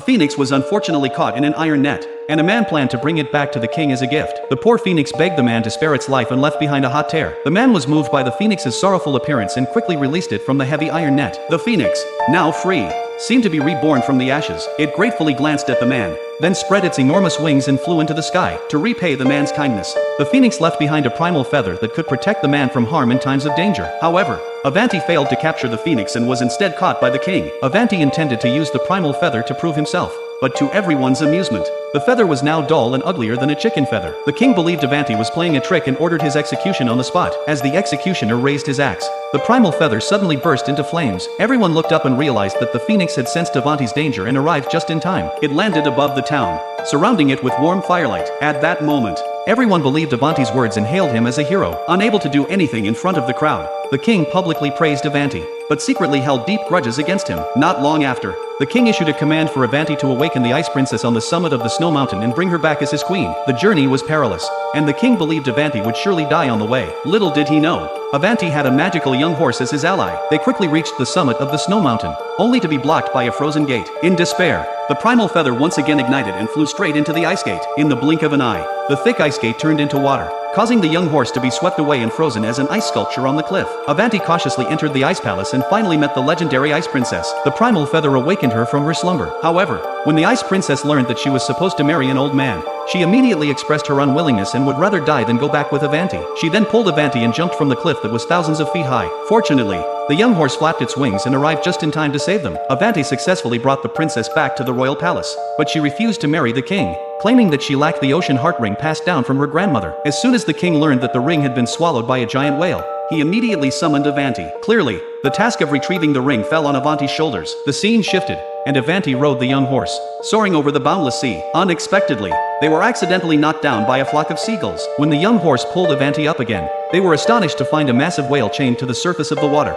phoenix was unfortunately caught in an iron net, and a man planned to bring it back to the king as a gift. The poor phoenix begged the man to spare its life and left behind a hot tear. The man was moved by the phoenix's sorrowful appearance and quickly released it from the heavy iron net. The phoenix, now free, seemed to be reborn from the ashes. It gratefully glanced at the man, then spread its enormous wings and flew into the sky. To repay the man's kindness, the phoenix left behind a primal feather that could protect the man from harm in times of danger. However, Avanti failed to capture the phoenix and was instead caught by the king. Avanti intended to use the primal feather to prove himself, but to everyone's amusement, the feather was now dull and uglier than a chicken feather. The king believed Avanti was playing a trick and ordered his execution on the spot. As the executioner raised his axe, the primal feather suddenly burst into flames. Everyone looked up and realized that the phoenix had sensed Avanti's danger and arrived just in time. It landed above the town, surrounding it with warm firelight. At that moment, everyone believed Avanti's words and hailed him as a hero. Unable to do anything in front of the crowd, the king publicly praised Avanti, but secretly held deep grudges against him. Not long after, the king issued a command for Avanti to awaken the ice princess on the summit of the snow mountain and bring her back as his queen. The journey was perilous, and the king believed Avanti would surely die on the way. Little did he know, Avanti had a magical young horse as his ally. They quickly reached the summit of the snow mountain, only to be blocked by a frozen gate. In despair, the primal feather once again ignited and flew straight into the ice gate. In the blink of an eye, the thick ice gate turned into water, causing the young horse to be swept away and frozen as an ice sculpture on the cliff. Avanti cautiously entered the ice palace and finally met the legendary ice princess. The primal feather awakened her from her slumber. However, when the ice princess learned that she was supposed to marry an old man, she immediately expressed her unwillingness and would rather die than go back with Avanti. She then pulled Avanti and jumped from the cliff that was thousands of feet high. Fortunately, the young horse flapped its wings and arrived just in time to save them. Avanti successfully brought the princess back to the royal palace, but she refused to marry the king, claiming that she lacked the ocean heart ring passed down from her grandmother. As soon as the king learned that the ring had been swallowed by a giant whale, he immediately summoned Avanti. Clearly, the task of retrieving the ring fell on Avanti's shoulders. The scene shifted, and Avanti rode the young horse, soaring over the boundless sea. Unexpectedly, they were accidentally knocked down by a flock of seagulls. When the young horse pulled Avanti up again, they were astonished to find a massive whale chained to the surface of the water.